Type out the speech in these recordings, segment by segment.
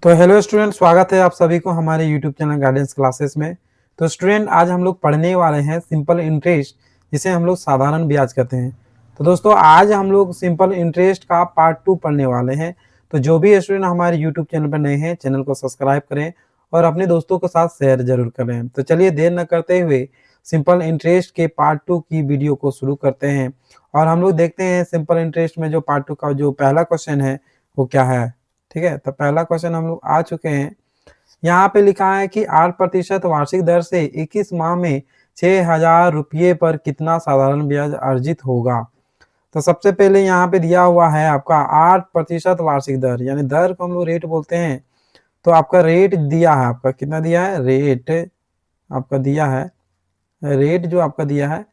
तो hello student, स्वागत है आप सभी को हमारे यूट्यूब चैनल गाइडेंस क्लासेस में। तो स्टूडेंट, आज हम लोग पढ़ने वाले हैं सिंपल इंटरेस्ट, जिसे हम लोग साधारण ब्याज कहते हैं। तो दोस्तों, आज हम लोग सिंपल इंटरेस्ट का पार्ट 2 पढ़ने वाले हैं। तो जो भी स्टूडेंट हमारे यूट्यूब चैनल पर नए हैं, चैनल को सब्सक्राइब करें और अपने दोस्तों के साथ शेयर जरूर करें। तो चलिए देर न करते हुए सिंपल इंटरेस्ट के पार्ट 2 की वीडियो को शुरू करते हैं और हम लोग देखते हैं सिंपल इंटरेस्ट में जो पार्ट 2 का जो पहला क्वेश्चन है वो क्या है। ठीक है, तो पहला क्वेश्चन हम लोग आ चुके हैं। यहाँ पे लिखा है कि 8% वार्षिक दर से 21 माह में 6,000 रुपये पर कितना साधारण ब्याज अर्जित होगा। तो सबसे पहले यहाँ पे दिया हुआ है आपका 8% वार्षिक दर, यानी दर को हम लोग रेट बोलते हैं। तो आपका रेट दिया है, आपका कितना दिया है, रेट आपका दिया है, रेट जो आपका दिया है,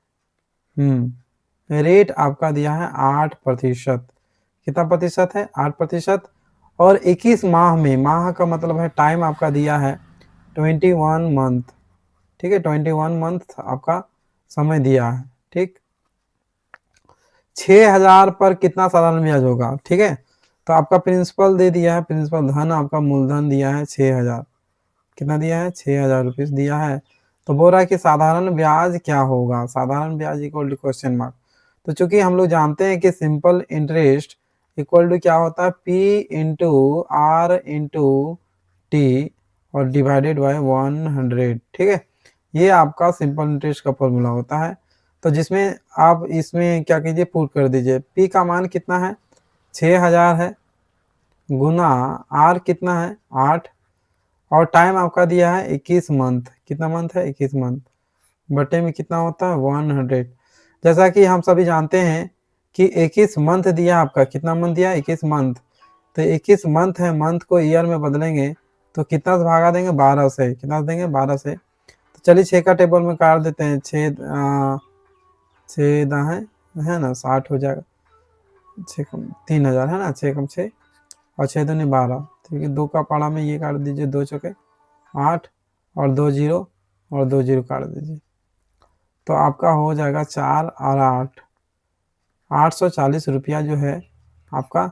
रेट आपका दिया है 8%। कितना प्रतिशत है, 8%। और 21 माह में, माह का मतलब है टाइम आपका दिया है 21 मंथ। ठीक है, 21 मंथ आपका समय दिया है। ठीक, 6,000 पर कितना साधारण ब्याज होगा। ठीक है, तो आपका प्रिंसिपल दे दिया है, प्रिंसिपल धन आपका मूलधन दिया है 6,000। कितना दिया है, 6,000 रुपीज दिया है। तो बोल रहा है कि साधारण ब्याज क्या होगा, साधारण ब्याज इक्वल टू क्वेश्चन मार्क। तो चूंकि हम लोग जानते हैं कि सिंपल इंटरेस्ट इक्वल टू क्या होता है, P into R into T और डिवाइडेड बाय 100। ठीक है, ये आपका सिंपल इंटरेस्ट का फॉर्मूला होता है। तो जिसमें आप इसमें क्या कीजिए, पुट कर दीजिए। P का मान कितना है, 6,000 है, गुना R कितना है, 8, और टाइम आपका दिया है 21 मंथ। कितना मंथ है, 21 मंथ, बटे में कितना होता है, 100। जैसा कि हम सभी जानते हैं कि 21 मंथ दिया आपका, कितना मंथ दिया, 21 मंथ। तो 21 मंथ है, मंथ को ईयर में बदलेंगे तो कितना से भागा देंगे, 12 से। कितना देंगे, 12 से। तो चलिए 6 का टेबल में काट देते हैं। 6 दा है ना, 60 हो जाएगा। 6 कम 3,000 है ना, 6 कम 6 और 6 दूनी 12। ठीक है, 2 का पाड़ा में ये काट दीजिए, 2 चौके 8 और 2 जीरो और 2 जीरो काट दीजिए। तो आपका हो जाएगा 4 और 8, 840 रुपया जो है आपका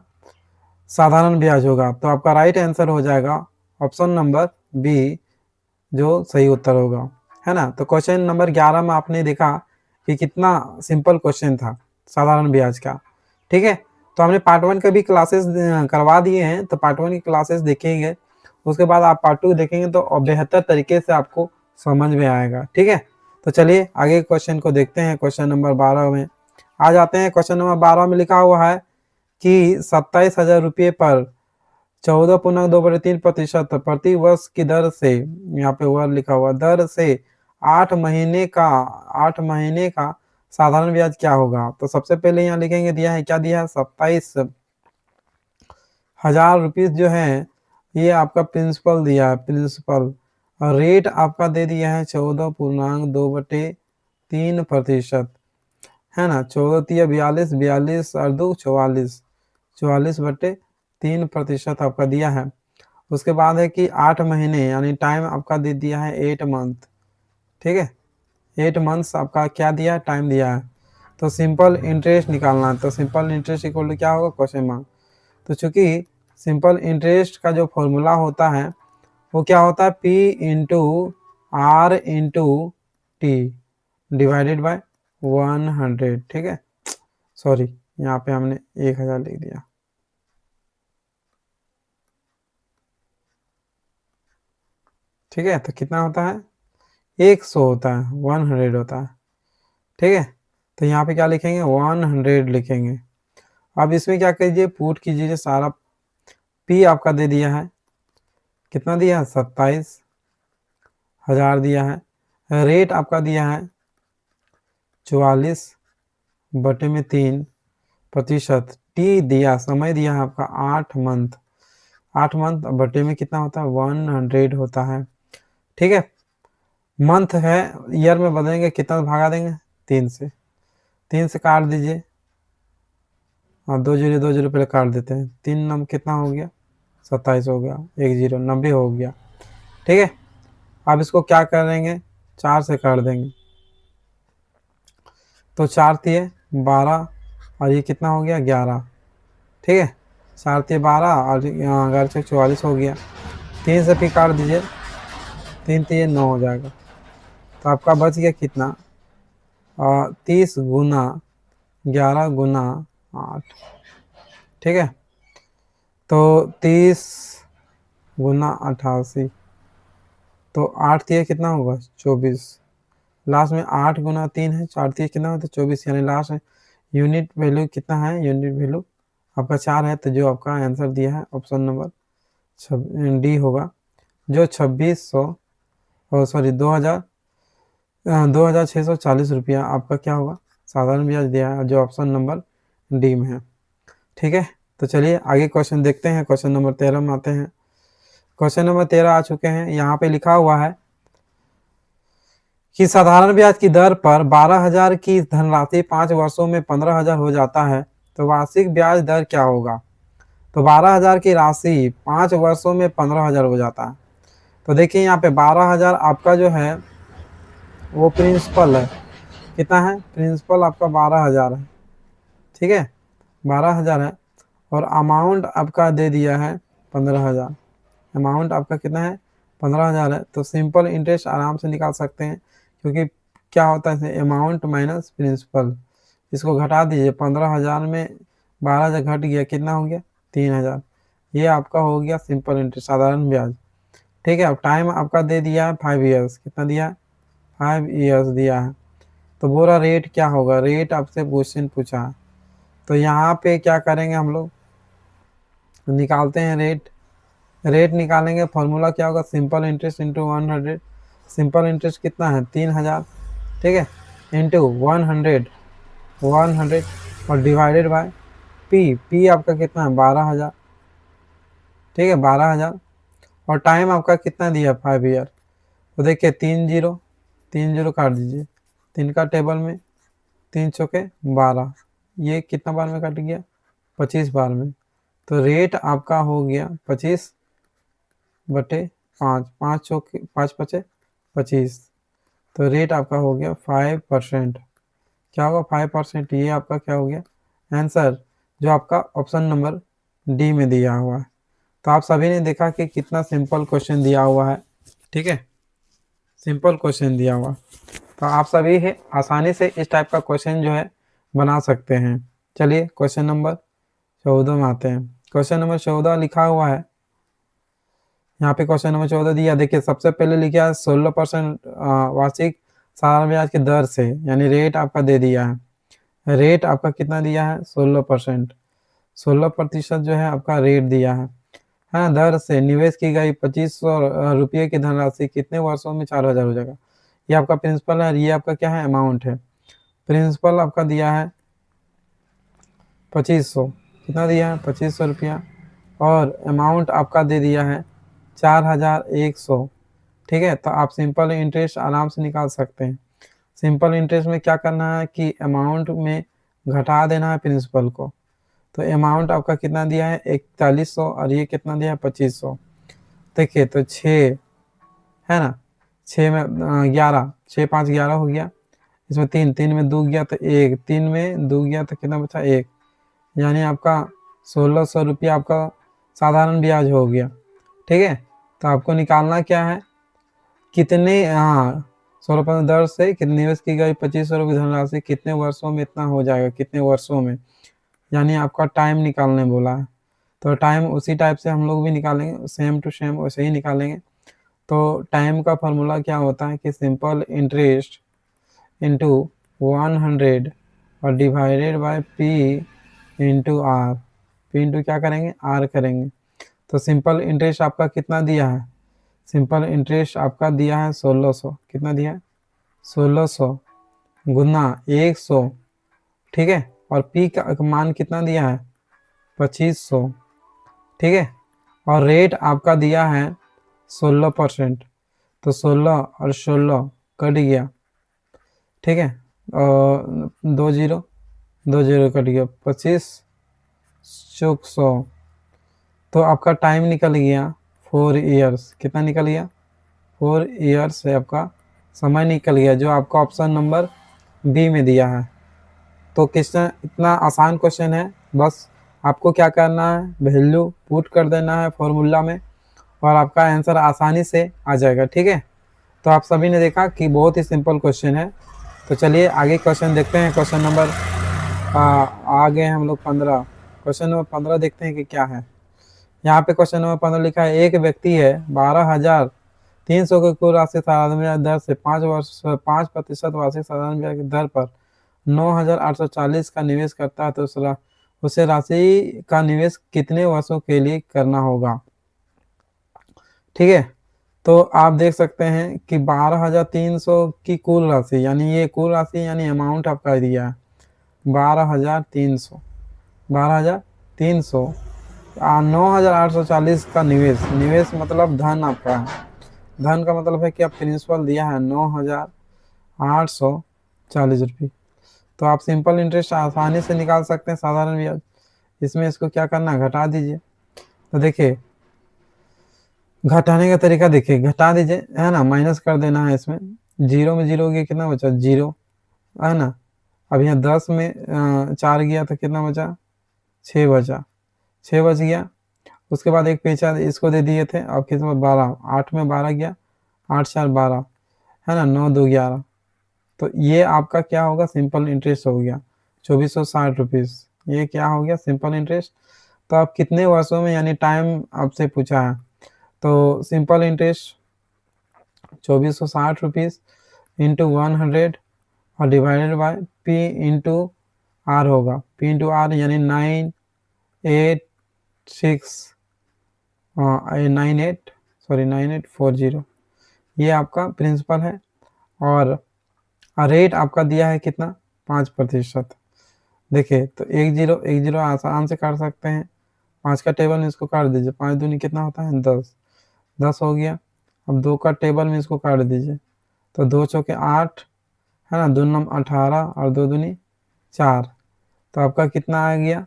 साधारण ब्याज होगा। तो आपका राइट आंसर हो जाएगा ऑप्शन नंबर बी, जो सही उत्तर होगा, है ना। तो क्वेश्चन नंबर 11 में आपने देखा कि कितना सिंपल क्वेश्चन था साधारण ब्याज का। ठीक है, तो हमने पार्ट 1 के भी क्लासेस करवा दिए हैं, तो पार्ट 1 की क्लासेस देखेंगे, उसके बाद आप पार्ट 2 देखेंगे तो बेहतर तरीके से आपको समझ में आएगा। ठीक है, तो चलिए आगे क्वेश्चन को देखते हैं। क्वेश्चन नंबर 12 में आ जाते हैं। क्वेश्चन नंबर 12 में लिखा हुआ है कि 27,000 रुपये पर 14.2/3% प्रति वर्ष की दर से, यहाँ पे वर्ड लिखा हुआ, दर से 8 महीने का साधारण ब्याज क्या होगा। तो सबसे पहले यहाँ लिखेंगे, दिया है क्या, दिया है 27,000 रुपीज जो है, ये आपका प्रिंसिपल दिया है, प्रिंसिपल। और रेट आपका दे दिया है 14.2/3%, है ना। 14 42, 42 और 2 44, 44/3% आपका दिया है। उसके बाद है कि 8 महीने, यानी टाइम आपका दे दिया है 8 मंथ। ठीक है, 8 मंथ्स आपका क्या दिया है, टाइम दिया है। तो सिंपल इंटरेस्ट निकालना है। तो सिंपल इंटरेस्ट इक्वल टू क्या होगा, क्वेश्चन मार्क। तो चूंकि सिंपल इंटरेस्ट का जो फॉर्मूला होता है वो क्या होता है, P into R into T divided by 100। ठीक है, सॉरी, यहाँ पे हमने 1,000 लिख दिया। ठीक है, तो कितना होता है, 100 होता है, 100 होता है। ठीक है, तो यहाँ पे क्या लिखेंगे, 100 लिखेंगे। अब इसमें क्या कीजिए, पुट कीजिए सारा। P आपका दे दिया है, कितना दिया है, 27,000 दिया है। रेट आपका दिया है 44/3%। टी दिया, समय दिया है आपका 8 मंथ। 8 मंथ बटे में कितना होता है, 100 होता है। ठीक है, मंथ है, ईयर में बदलेंगे, कितना भागा देंगे, 3 से। 3 से काट दीजिए और 2 जीरो 2 जीरो पहले काट देते हैं। 3 नंबर कितना हो गया, 27 हो गया, 1 जीरो 90 हो गया। ठीक है, अब इसको क्या करेंगे, 4 से काट देंगे। तो 4 तिये 12 और ये कितना हो गया, 11। ठीक है, 4 तिये 12 और 11 से 44 हो गया। 3 से पी काट दीजिए, 3 3 9 हो जाएगा। तो आपका बच गया कितना, 30 गुना 11 गुना 8, ठीक है। तो 30 गुना 88, तो 8 3 कितना होगा 24, लास्ट में 8 गुना 3 है, 4 3 कितना होता है 24, यानी लास्ट में यूनिट वैल्यू कितना है, यूनिट वैल्यू आपका 4 है। तो जो आपका आंसर दिया है ऑप्शन नंबर डी होगा, जो 2600 सॉरी 2640 रुपया आपका क्या होगा, साधारण ब्याज दिया है, जो ऑप्शन नंबर डी में है, ठीक है। तो चलिए आगे क्वेश्चन देखते हैं। क्वेश्चन नंबर 13 में आते हैं। क्वेश्चन नंबर 13 आ चुके हैं। यहाँ पे लिखा हुआ है कि साधारण ब्याज की दर पर 12,000 की धनराशि 5 वर्षों में 15,000 हो जाता है, तो वार्षिक ब्याज दर क्या होगा। तो 12,000 की राशि 5 वर्षों में 15,000 हो जाता है। तो देखिए यहाँ पे 12,000 आपका जो है वो प्रिंसिपल है, कितना है, प्रिंसिपल आपका 12,000 है, ठीक है, 12,000 है, और अमाउंट आपका दे दिया है 15,000। अमाउंट आपका कितना है 15,000 है। तो सिंपल इंटरेस्ट आराम से निकाल सकते हैं, क्योंकि क्या होता है अमाउंट माइनस प्रिंसिपल, इसको घटा दीजिए, 15,000 में 12,000 घट गया, कितना हो गया 3,000। ये आपका हो गया सिंपल इंटरेस्ट, साधारण ब्याज, ठीक है। अब टाइम आपका दे दिया है 5 ईयर्स, कितना दिया है 5 ईयर्स दिया है। तो बोला रेट क्या होगा, रेट आपसे क्वेश्चन पूछा है। तो यहाँ पे क्या करेंगे हम लोग, निकालते हैं रेट। रेट निकालेंगे, फॉर्मूला क्या होगा, simple interest into 100। Simple interest कितना है 3,000, ठीक है, इंटू 100 और डिवाइडेड बाय पी आपका कितना है 12,000, ठीक है 12,000, और टाइम आपका कितना दिया 5 ईयर। तो देखिए 3 जीरो काट दीजिए, 3 का टेबल में 3 चौके 12, ये कितना बार में कट गया 25 बार में। तो रेट आपका हो गया 25/5, 5 चौके 5 पचे 25, तो रेट आपका हो गया 5%। क्या होगा 5%, ये आपका क्या हो गया आंसर, जो आपका ऑप्शन नंबर डी में दिया हुआ है। तो आप सभी ने देखा कि कितना सिंपल क्वेश्चन दिया हुआ है, ठीक है, सिंपल क्वेश्चन दिया हुआ। तो आप सभी है आसानी से इस टाइप का क्वेश्चन जो है बना सकते हैं। चलिए क्वेश्चन नंबर 14 में आते हैं। क्वेश्चन नंबर 14 लिखा हुआ है, यहाँ पे क्वेश्चन नंबर 14 दिया, देखिए सबसे पहले लिखा है 16% वार्षिक साधारण ब्याज की दर से, यानी रेट आपका दे दिया है। रेट आपका कितना दिया है 16%, 16% जो है आपका रेट दिया है। हाँ, दर से निवेश की गई 2500 रुपये की धनराशि कितने वर्षों में 4,000 हो जाएगा। ये आपका प्रिंसिपल है, ये आपका क्या है अमाउंट है। प्रिंसिपल आपका दिया है 2500, कितना दिया है 2500 रुपया, और अमाउंट आपका दे दिया है 4,100, ठीक है। तो आप सिंपल इंटरेस्ट आराम से निकाल सकते हैं। सिंपल इंटरेस्ट में क्या करना है कि अमाउंट में घटा देना है प्रिंसिपल को। तो अमाउंट आपका कितना दिया है 4100, और ये कितना दिया है 2500। देखिए तो 6 है ना, 6 में 11, 6 5 11 हो गया, इसमें 3 में 2 गया तो 1, 3 में 2 गया तो कितना बचा 1, यानी आपका 1600 रुपया आपका साधारण ब्याज हो गया, ठीक है। तो आपको निकालना क्या है, कितने 16% दर से कितने निवेश की गई 2500 रुपये धनराशि कितने वर्षों में इतना हो जाएगा, कितने वर्षों में, यानी आपका टाइम निकालने बोला है। तो टाइम उसी टाइप से हम लोग भी निकालेंगे, सेम टू सेम वैसे ही निकालेंगे। तो टाइम का फॉर्मूला क्या होता है कि सिंपल इंटरेस्ट इंटू 100 और divided by P into R, P into क्या करेंगे आर करेंगे। तो सिंपल इंटरेस्ट आपका कितना दिया है, सिंपल इंटरेस्ट आपका दिया है 1600, कितना दिया है 1600 गुना 100, ठीक है, और पी का मान कितना दिया है 2500, ठीक है, और रेट आपका दिया है 16%। तो 16 और 16 कट गया, ठीक है, और 2 जीरो कट गया, 25 चौक 100, तो आपका टाइम निकल गया 4 ईयर्स, कितना निकल गया 4 ईयर्स से आपका समय निकल गया, जो आपका ऑप्शन नंबर बी में दिया है। तो क्वेश्चन इतना आसान क्वेश्चन है, बस आपको क्या करना है वैल्यू पुट कर देना है फॉर्मूला में, और आपका आंसर आसानी से आ जाएगा। ठीक है, तो आप सभी ने देखा कि बहुत ही सिंपल क्वेश्चन है। तो चलिए आगे क्वेश्चन देखते हैं। क्वेश्चन नंबर आ गए हम लोग 15। क्वेश्चन नंबर 15 देखते हैं कि क्या है। यहाँ पे क्वेश्चन नंबर 15 लिखा है, एक व्यक्ति है 12,300 की कुल राशि साधारण ब्याज दर से 5% वार्षिक साधारण ब्याज की दर पर 9,840 का निवेश करता है, तो उसे राशि का निवेश कितने वर्षों के लिए करना होगा। ठीक है, तो आप देख सकते हैं कि 12,300 की कुल राशि, यानी ये कुल राशि यानी अमाउंट आपका दिया है 12,300, 12,300, 9,840 का निवेश मतलब धन आपका है। धन का मतलब है कि आप प्रिंसिपल दिया है 9,840 रुपये। तो आप सिंपल इंटरेस्ट आसानी से निकाल सकते हैं, साधारण ब्याज। इसमें इसको क्या करना है, घटा दीजिए। तो देखिए घटाने का तरीका देखिए, घटा दीजिए है ना, माइनस कर देना है। इसमें जीरो में जीरो गया, कितना बचा, जीरो है ना। अब यहाँ 10 में 4 गया तो कितना बचा, 6 बचा, 6 बच गया। उसके बाद एक पेचा इसको दे दिए थे, अब कितना 12, 8 में 12 गया, 8 4 12 है ना, 9 2 11। तो ये आपका क्या होगा, सिंपल इंटरेस्ट हो गया 2460 रुपीज़। ये क्या हो गया, सिंपल इंटरेस्ट। तो आप कितने वर्षों में, यानी टाइम आपसे पूछा है, तो सिंपल इंटरेस्ट 2460 रुपीज़ इंटू 100 और divided bye P into R होगा। P इंटू R यानी 9840, ये आपका प्रिंसिपल है। और रेट आपका दिया है कितना, 5%। देखिए तो 1 0 आसान से काट सकते हैं, 5 का टेबल में इसको काट दीजिए, 5 दूनी कितना होता है, 10, 10 हो गया। अब 2 का टेबल में इसको काट दीजिए, तो 2 चौके 8 है ना, 2 नम 18 और 2 दूनी 4। तो आपका कितना आ गया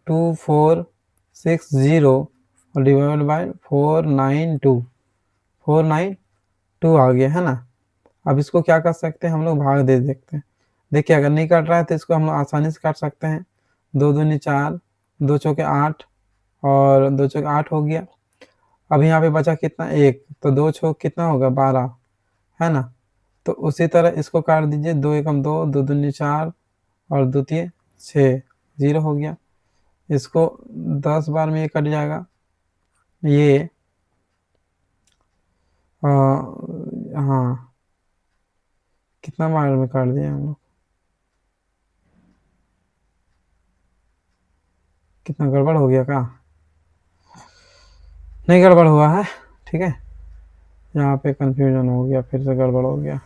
2460 और डिवाइड बाय 492 आ गया है ना। अब इसको क्या कर सकते हैं हम लोग, भाग दे सकते हैं। देखिए अगर नहीं काट रहा है तो इसको हम लोग आसानी से काट सकते हैं। 2 दूनी 4, 2 चौके 8 और 2 चौके 8 हो गया। अब यहाँ पे बचा कितना, 1, तो 2 चौक कितना होगा, 12 है ना। तो उसी तरह इसको काट दीजिए, 2 एकम 2, 2 दूनी 4 और 2 तिये 6, 0 हो गया। इसको 10 बार में ये कट जाएगा, ये हाँ कितना बार में काट दिया हम लोग, कितना गड़बड़ हो गया का, नहीं गड़बड़ हुआ है। ठीक है, यहाँ पे कंफ्यूजन हो गया, फिर से गड़बड़ हो गया।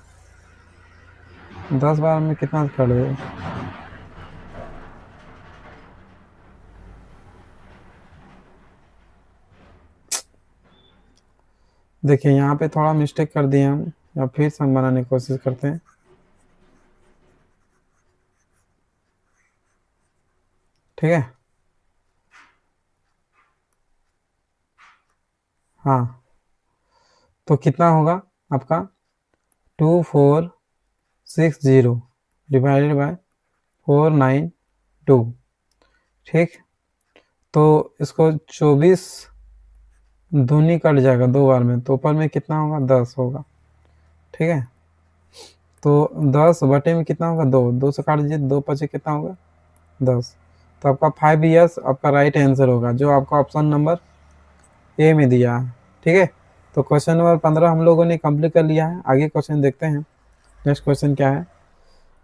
10 बार में कितना काट दिया, देखिए यहाँ पे थोड़ा मिस्टेक कर दिए हम, या फिर से हम बनाने की कोशिश करते हैं। ठीक है, हाँ तो कितना होगा आपका 2460 डिवाइडेड बाय 492। ठीक, तो इसको 24 दूनी कट जाएगा 2 बार में, तो ऊपर में कितना होगा, 10 होगा। ठीक है, तो 10 बटे में कितना होगा, 2, 2 से काट दीजिए, 2 पचे कितना होगा, 10। तो आपका 5 ईयर्स आपका राइट आंसर होगा, जो आपका ऑप्शन नंबर ए में दिया है। ठीक है, तो क्वेश्चन नंबर 15 हम लोगों ने कंप्लीट कर लिया है। आगे क्वेश्चन देखते हैं, नेक्स्ट क्वेश्चन क्या है।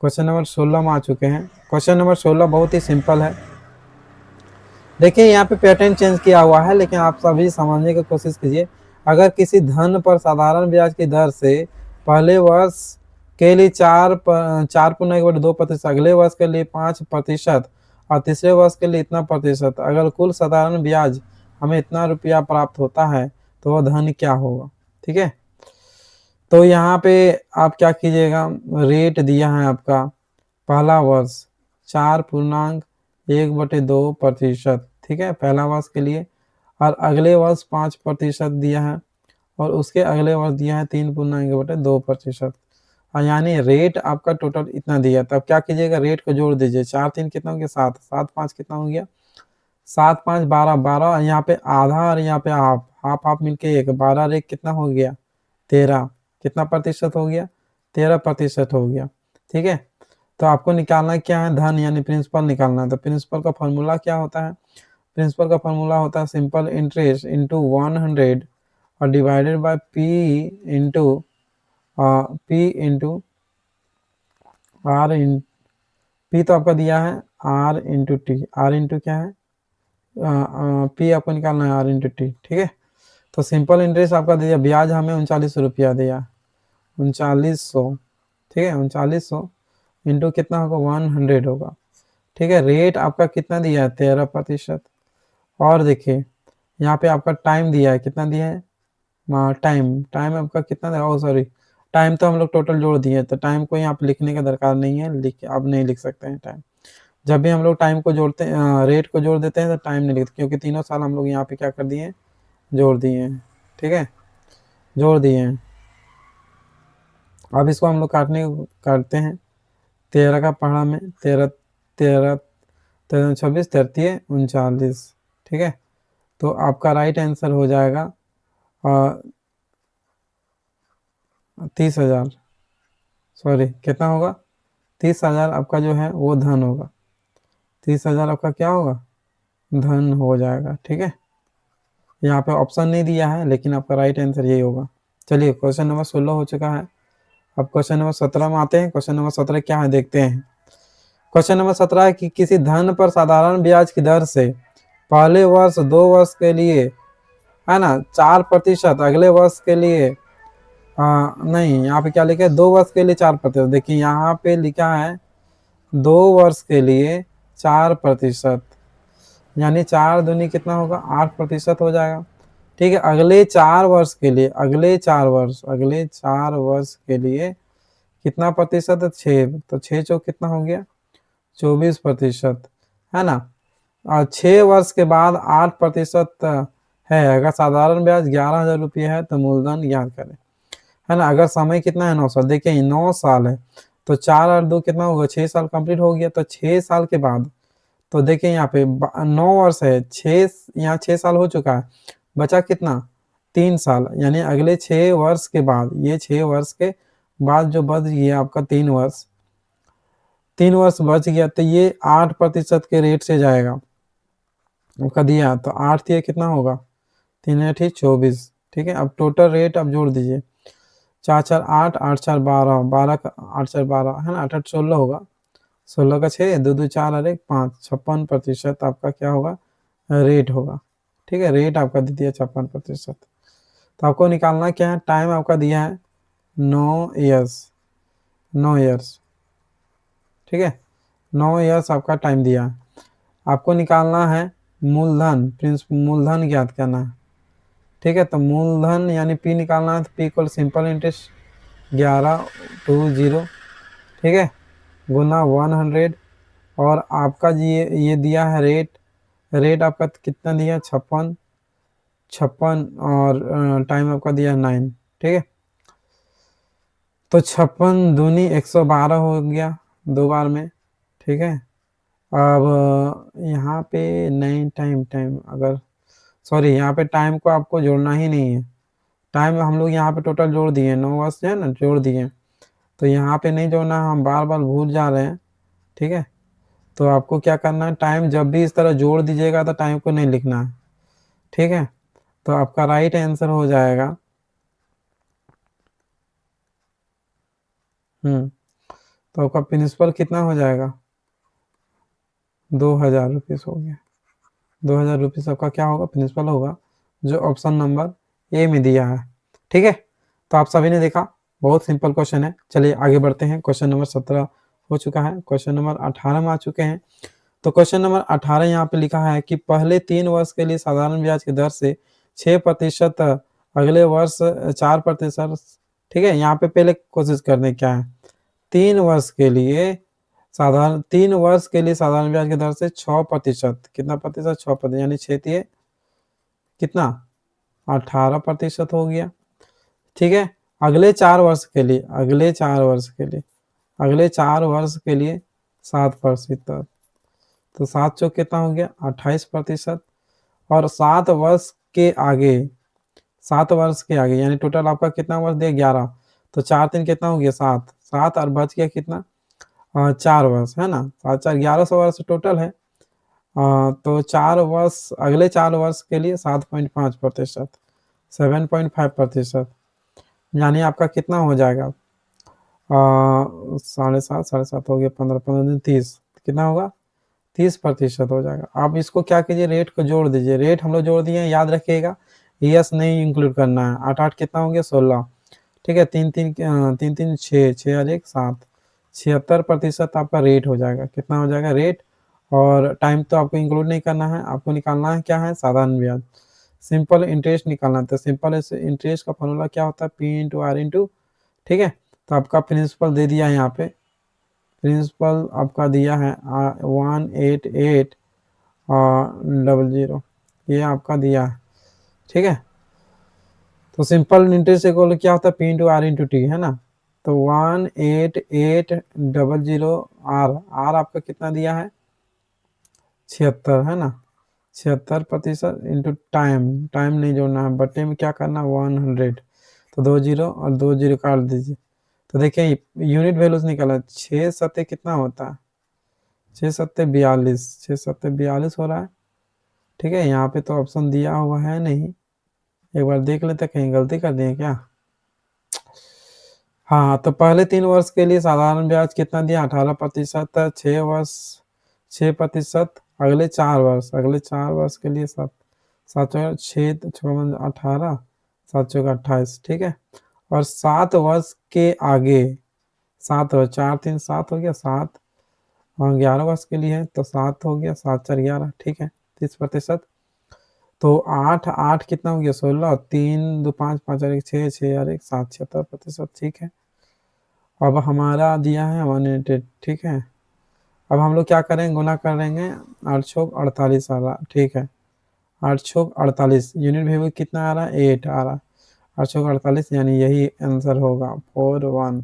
क्वेश्चन नंबर 16 में आ चुके हैं। क्वेश्चन नंबर 16 बहुत ही सिंपल है। देखिए यहाँ पे पैटर्न चेंज किया हुआ है, लेकिन आप सभी समझने की कोशिश कीजिए। अगर किसी धन पर साधारण ब्याज की दर से पहले वर्ष के लिए 4.2%, अगले वर्ष के लिए 5% और तीसरे वर्ष के लिए इतना प्रतिशत, अगर कुल साधारण ब्याज हमें इतना रुपया प्राप्त होता है तो वह धन क्या होगा। ठीक है, तो यहाँ पे आप क्या कीजिएगा, रेट दिया है आपका, पहला वर्ष 4.1/2%। ठीक है, पहला वर्ष के लिए, और अगले वर्ष 5% दिया है, और उसके अगले वर्ष दिया है 3.1/2%। और यानी रेट आपका टोटल इतना दिया। तब क्या कीजिएगा, रेट को जोड़ दीजिए, 4 3 कितना हो गया, 7, 7 5 कितना हो गया, 7 5 12, 12 यहाँ पे आधा और यहाँ पे हाफ, हाफ हाफ मिलके 1, 12 और 1 कितना हो गया 13, कितना प्रतिशत हो गया 13% हो गया। ठीक है, तो आपको निकालना क्या है, धन यानी प्रिंसिपल निकालना है। तो प्रिंसिपल का फॉर्मूला क्या होता है, प्रिंसिपल का फॉर्मूला होता है सिंपल इंटरेस्ट इंटू 100 और divided by P into R in P तो आपका दिया है R into T, R into क्या है पी आपको निकालना है आर इंटू टी। ठीक है, तो सिंपल इंटरेस्ट आपका दिया, ब्याज हमें 39 रुपया दिया, 3900। ठीक है, 3900 इंटू कितना होगा 100 होगा। ठीक है, रेट आपका कितना दिया है 13%। और देखिए यहाँ पे आपका टाइम दिया है, कितना दिया है टाइम, टाइम आपका कितना दिया, ओ सॉरी टाइम तो हम लोग टोटल जोड़ दिए, तो टाइम को यहाँ पे लिखने का दरकार नहीं है, आप नहीं लिख सकते हैं टाइम। जब भी हम लोग टाइम को जोड़ते हैं रेट को जोड़ देते हैं तो टाइम नहीं लिखते, क्योंकि तीनों साल हम लोग यहाँ पे क्या कर दिए हैं जोड़ दिए हैं। ठीक है, जोड़ दिए हैं। अब इसको हम लोग काटते हैं 13 का पहाड़ा में 13 13 13 26 33 39। ठीक है, तो आपका राइट आंसर हो जाएगा 30,000, सॉरी कितना होगा 30,000 आपका जो है वो धन होगा, 30,000 आपका क्या होगा धन हो जाएगा। ठीक है, यहाँ पे ऑप्शन नहीं दिया है लेकिन आपका राइट आंसर यही होगा। चलिए क्वेश्चन नंबर 16 हो चुका है, अब क्वेश्चन नंबर 17 में आते हैं। क्वेश्चन नंबर 17 क्या है देखते हैं। क्वेश्चन नंबर 17 है कि किसी धन पर साधारण ब्याज की दर से पहले वर्ष 2 वर्ष के लिए है ना 4%, अगले वर्ष के लिए नहीं, यहाँ पे क्या लिखा है 2 वर्ष के लिए 4%। देखिए यहाँ पे लिखा है 2 वर्ष के लिए 4%, यानी 4 दूनी कितना होगा 8% हो जाएगा। ठीक है, अगले 4 वर्ष के लिए, अगले 4 वर्ष के लिए कितना प्रतिशत है 6, तो 6 चौक कितना हो गया 24%, है ना। और 6 वर्ष के बाद 8% है। अगर साधारण ब्याज 11,000 रुपये है तो मूलधन ज्ञात करें, है ना। अगर समय कितना है 9 साल, देखिए 9 साल है तो 4 और 2 कितना होगा 6 साल कंप्लीट हो गया। तो 6 साल के बाद तो देखिए यहाँ पे 9 वर्ष है, 6 यहाँ 6 साल हो चुका है, बचा कितना 3 साल, यानी अगले 6 वर्ष के बाद, ये 6 वर्ष के बाद जो बच गया आपका 3 वर्ष बच गया, तो ये 8% के रेट से जाएगा आपका दिया। तो 8 ये कितना होगा 3 8 24। ठीक है, अब टोटल रेट आप जोड़ दीजिए 4 4 8 8 4 12 12 का 8 4 12 है ना, 8 8 16 होगा, 16 का 6 2 2 4 और 1 5, 56% आपका क्या होगा रेट होगा। ठीक है, रेट आपका दे दिया 56%। तो आपको निकालना क्या है, टाइम आपका दिया है 9 ईयर्स, 9 ईयर्स। ठीक है, 9 ईयर्स आपका टाइम दिया है। आपको निकालना है मूलधन, मूलधन ज्ञात करना है। ठीक है, तो मूलधन यानी पी निकालना है, तो पी इक्वल सिंपल इंटरेस्ट 1120। ठीक है, गुना 100 और आपका ये दिया है रेट, रेट आपका कितना दिया 56 और टाइम आपका दिया 9। ठीक है, तो 56 दूनी 112 हो गया 2 बार में। ठीक है, अब यहाँ पे नहीं टाइम अगर सॉरी यहाँ पे टाइम को आपको जोड़ना ही नहीं है, टाइम हम लोग यहाँ पे टोटल जोड़ दिए 9 वर्ष है ना जोड़ दिए, तो यहाँ पे नहीं जोड़ना, हम बार बार भूल जा रहे हैं। ठीक है, तो आपको क्या करना है, टाइम जब भी इस तरह जोड़ दीजिएगा तो टाइम को नहीं लिखना है। ठीक है, तो आपका राइट आंसर हो जाएगा तो आपका प्रिंसिपल कितना हो जाएगा 2,000 रुपीज़ हो गया। 2,000 रुपीज़ आपका क्या होगा प्रिंसिपल होगा, जो ऑप्शन नंबर ए में दिया है। ठीक है, तो आप सभी ने देखा बहुत सिंपल क्वेश्चन है। चलिए आगे बढ़ते हैं, क्वेश्चन नंबर 17 हो चुका है, क्वेश्चन नंबर 18 में आ चुके हैं। तो क्वेश्चन नंबर 18 यहाँ पे लिखा है कि पहले 3 वर्ष के लिए साधारण ब्याज की दर से 6%, अगले वर्ष 4%। ठीक है, यहाँ पे पहले कोशिश करने क्या है 3 वर्ष के लिए साधारण ब्याज की दर से 6%, कितना प्रतिशत 6%, यानी 6 कितना 18% हो गया। ठीक है, अगले 4 वर्ष के लिए, अगले 4 वर्ष के लिए 7%, तो 7 चौक कितना हो गया 28%। और 7 वर्ष के आगे, 7 वर्ष के आगे यानी टोटल आपका कितना वर्ष दिया 11, तो 4 3 कितना हो गया 7, 7 और बच गया कितना 4 वर्ष, है ना। 7 4 1100 वर्ष टोटल है। तो 4 वर्ष, अगले 4 वर्ष के लिए 7.5%, 7.5%, यानी आपका कितना हो जाएगा 7.5 हो गया, 15 15 दिन 30, कितना होगा 30% हो जाएगा। आप इसको क्या कीजिए, रेट को जोड़ दीजिए। रेट हम लोग जोड़ दिए हैं, याद रखिएगा, ईयर्स नहीं इंक्लूड करना है। 8 8 कितना हो गया 16, ठीक है। 3 3 3 3 6, 6 और 1 7, 76% आपका रेट हो जाएगा। कितना हो जाएगा रेट, और टाइम तो आपको इंक्लूड नहीं करना है, आपको निकालना है क्या है साधारण ब्याज, सिंपल इंटरेस्ट निकालना है। तो सिंपल इंटरेस्ट का फॉर्मूला क्या होता है, पी इंटू आर इंटू, ठीक है। तो आपका प्रिंसिपल दे दिया है यहाँ पे, प्रिंसिपल आपका दिया है 18800, ये आपका दिया है, ठीक है। तो सिंपल इंटरेस्ट इक्वल क्या होता है P into R into T, है ना। तो 18800 आर आपका कितना दिया है 76, है ना। 76% इंटू टाइम, टाइम नहीं जोड़ना है, बटे में क्या करना 100, तो 2 जीरो और 2 जीरो काट दीजिए। तो देखिए यूनिट वैल्यूज निकाला, 6 सत्ते कितना होता है 6 सत्ते 42, 6 सत्ते 42 हो रहा है, ठीक है। यहाँ पे तो ऑप्शन दिया हुआ है नहीं, एक बार देख लेते कहीं गलती कर दिए क्या। हाँ, तो पहले 3 वर्ष के लिए साधारण ब्याज कितना दिया 18%, 6 वर्ष 6%, अगले 4 वर्ष, अगले 4 वर्ष के लिए 7 7 6 18, 7 28, ठीक है। और 7 वर्ष के आगे 7 वर्ष, 4 3 7 हो गया 7, और 11 वर्ष के लिए है तो 7 हो गया, 7 4 11, ठीक है 30%। तो 8 8 कितना हो गया 16, 3 2 5 5 और 1 6 6 और 1 7, 76%, ठीक है। अब हमारा दिया है 188, ठीक है। अब हम लोग क्या करेंगे, गुना करेंगे, 8 छोक 48 आ रहा, ठीक है। 8 छोक 48, यूनिट वैल्यू कितना आ रहा है 8 आ रहा है, 8 छोक 48, यानी यही आंसर होगा 41,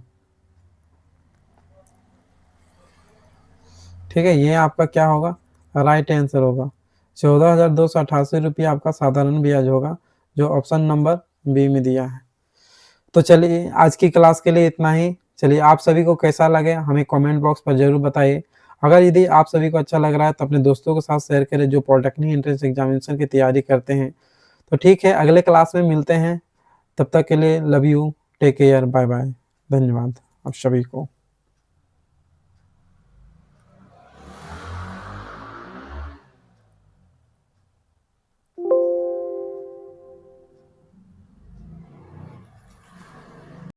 ठीक है। ये आपका क्या होगा राइट आंसर होगा। 14,288 रुपये आपका साधारण ब्याज होगा, जो ऑप्शन नंबर बी में दिया है। तो चलिए आज की क्लास के लिए इतना ही। चलिए आप सभी को कैसा लगे हमें कमेंट बॉक्स पर जरूर बताइए। अगर यदि आप सभी को अच्छा लग रहा है तो अपने दोस्तों के साथ शेयर करें जो पॉलिटेक्निक एंट्रेंस एग्जामिनेशन की तैयारी करते हैं। तो ठीक है, अगले क्लास में मिलते हैं, तब तक के लिए love you, take care, bye bye, धन्यवाद आप सभी को।